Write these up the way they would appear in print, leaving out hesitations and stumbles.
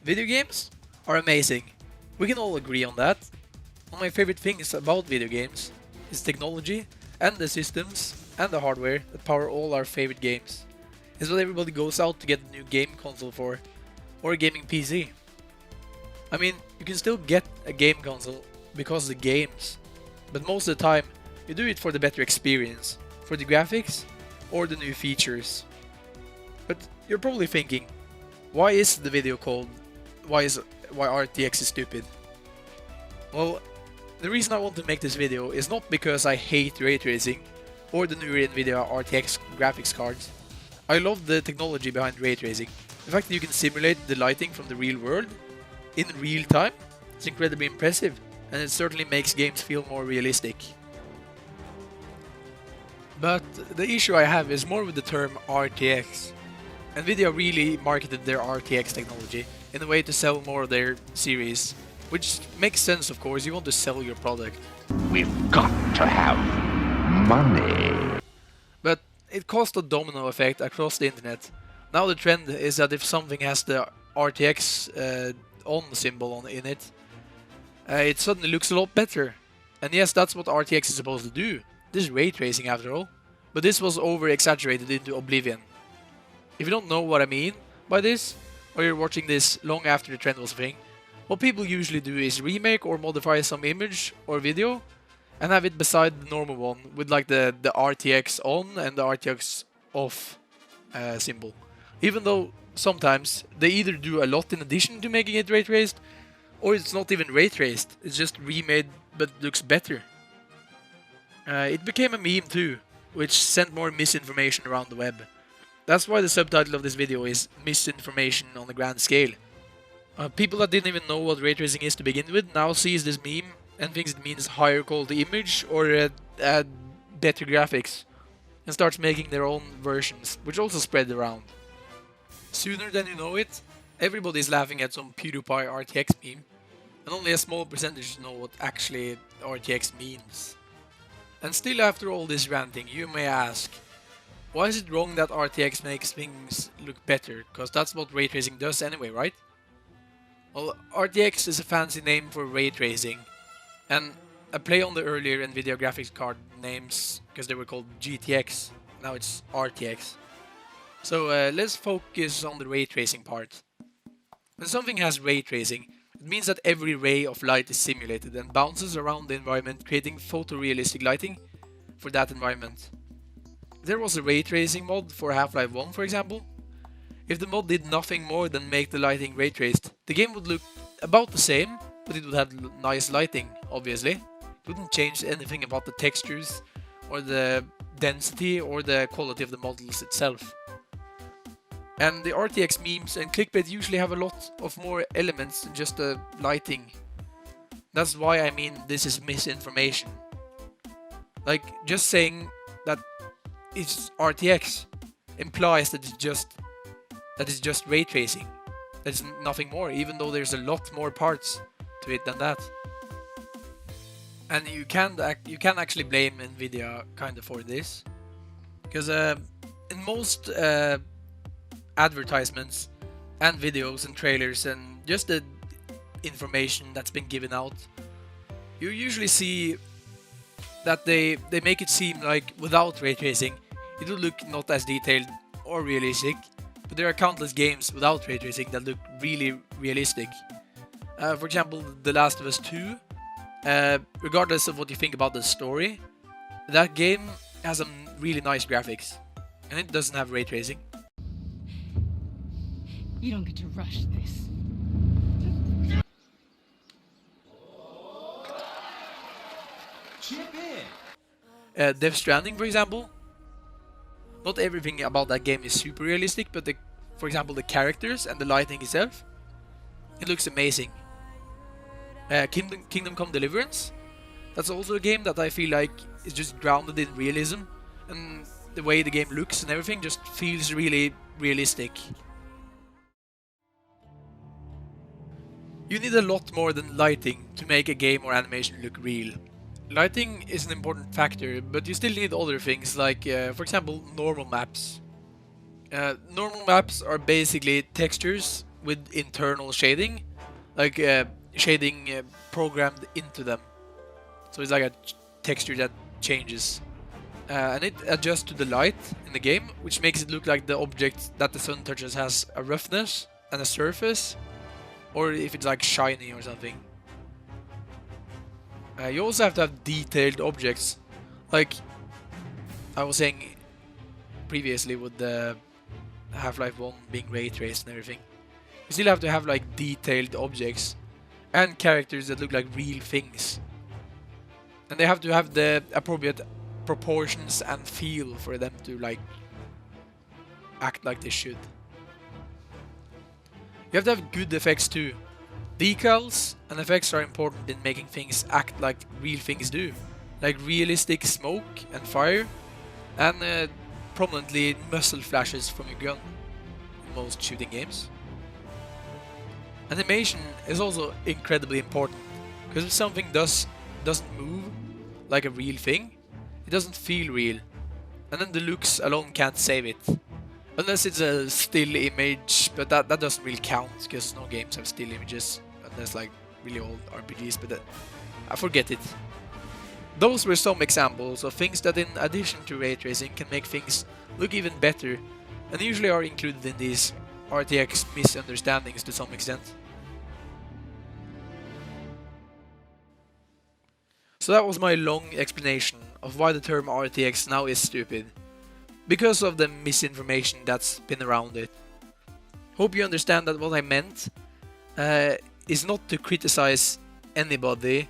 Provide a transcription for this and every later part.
Video games are amazing. We can all agree on that. One of my favorite things about video games is technology and the systems and the hardware that power all our favorite games. It's what everybody goes out to get a new game console for, or a gaming PC. I mean, you can still get a game console because of the games, but most of the time you do it for the better experience, for the graphics, or the new features. But you're probably thinking, why is the video called why RTX is stupid? Well, the reason I want to make this video is not because I hate ray tracing or the new Nvidia RTX graphics cards. I love the technology behind ray tracing. The fact that you can simulate the lighting from the real world in real time is incredibly impressive, and it certainly makes games feel more realistic. But the issue I have is more with the term RTX. Nvidia really marketed their RTX technology in a way to sell more of their series, which makes sense, of course. You want to sell your product. We've got to have money. But it caused a domino effect across the internet. Now the trend is that if something has the RTX on symbol in it, it suddenly looks a lot better. And yes, that's what RTX is supposed to do. This is ray tracing after all. But this was over exaggerated into oblivion. If you don't know what I mean by this, or you're watching this long after the trend was a thing, what people usually do is remake or modify some image or video and have it beside the normal one with like the RTX on and the RTX off symbol. Even though sometimes they either do a lot in addition to making it ray traced, or it's not even ray traced, it's just remade but looks better. It became a meme too, which sent more misinformation around the web. That's why the subtitle of this video is Misinformation on a Grand Scale. People that didn't even know what ray tracing is to begin with now sees this meme and thinks it means higher quality image or better graphics, and starts making their own versions, which also spread around. Sooner than you know it, everybody's laughing at some PewDiePie RTX meme, and only a small percentage know what actually RTX means. And still, after all this ranting, you may ask, why is it wrong that RTX makes things look better? Because that's what ray tracing does anyway, right? Well, RTX is a fancy name for ray tracing, and a play on the earlier Nvidia graphics card names, because they were called GTX, now it's RTX. So let's focus on the ray tracing part. When something has ray tracing, it means that every ray of light is simulated and bounces around the environment, creating photorealistic lighting for that environment. There was a ray tracing mod for Half-Life 1, for example. If the mod did nothing more than make the lighting ray traced, the game would look about the same, but it would have nice lighting, obviously. It wouldn't change anything about the textures, or the density, or the quality of the models itself. And the RTX memes and clickbait usually have a lot of more elements than just the lighting. That's why I mean this is misinformation. Like, just saying that it's RTX implies that it's just ray tracing. There's nothing more, even though there's a lot more parts to it than that. And you can actually blame Nvidia kind of for this, because in most advertisements and videos and trailers and just the information that's been given out, you usually see that they make it seem like without ray tracing it will look not as detailed or realistic, but there are countless games without ray tracing that look really realistic. For example, The Last of Us 2, regardless of what you think about the story, that game has some really nice graphics, and it doesn't have ray tracing. You don't get to rush this. Chip in. Death Stranding, for example, not everything about that game is super realistic, but for example, the characters and the lighting itself, it looks amazing. Kingdom Come Deliverance, that's also a game that I feel like is just grounded in realism, and the way the game looks and everything just feels really realistic. You need a lot more than lighting to make a game or animation look real. Lighting is an important factor, but you still need other things like, for example, normal maps. Normal maps are basically textures with internal shading, like shading programmed into them. So it's like a texture that changes. And it adjusts to the light in the game, which makes it look like the object that the sun touches has a roughness and a surface, or if it's like shiny or something. You also have to have detailed objects, like I was saying previously with the Half-Life 1 being ray traced and everything. You still have to have like detailed objects and characters that look like real things. And they have to have the appropriate proportions and feel for them to like act like they should. You have to have good effects too. Decals and effects are important in making things act like real things do, like realistic smoke and fire, and prominently muzzle flashes from your gun in most shooting games. Animation is also incredibly important, because if something doesn't move like a real thing, it doesn't feel real, and then the looks alone can't save it. Unless it's a still image, but that doesn't really count, because no games have still images, unless like really old RPGs, but I forget it. Those were some examples of things that in addition to ray tracing can make things look even better, and usually are included in these RTX misunderstandings to some extent. So that was my long explanation of why the term RTX now is stupid, because of the misinformation that's been around it. Hope you understand that what I meant is not to criticize anybody,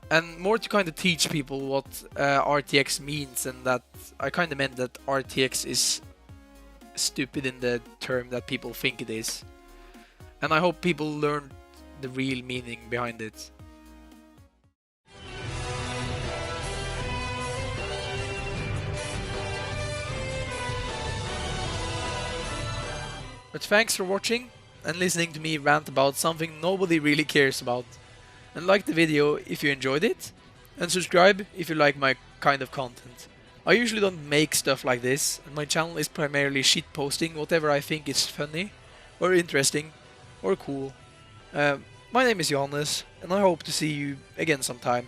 and more to kind of teach people what RTX means, and that I kind of meant that RTX is stupid in the term that people think it is. And I hope people learn the real meaning behind it. But thanks for watching and listening to me rant about something nobody really cares about. And like the video if you enjoyed it, and subscribe if you like my kind of content. I usually don't make stuff like this, and my channel is primarily shitposting whatever I think is funny, or interesting, or cool. My name is Johannes, and I hope to see you again sometime.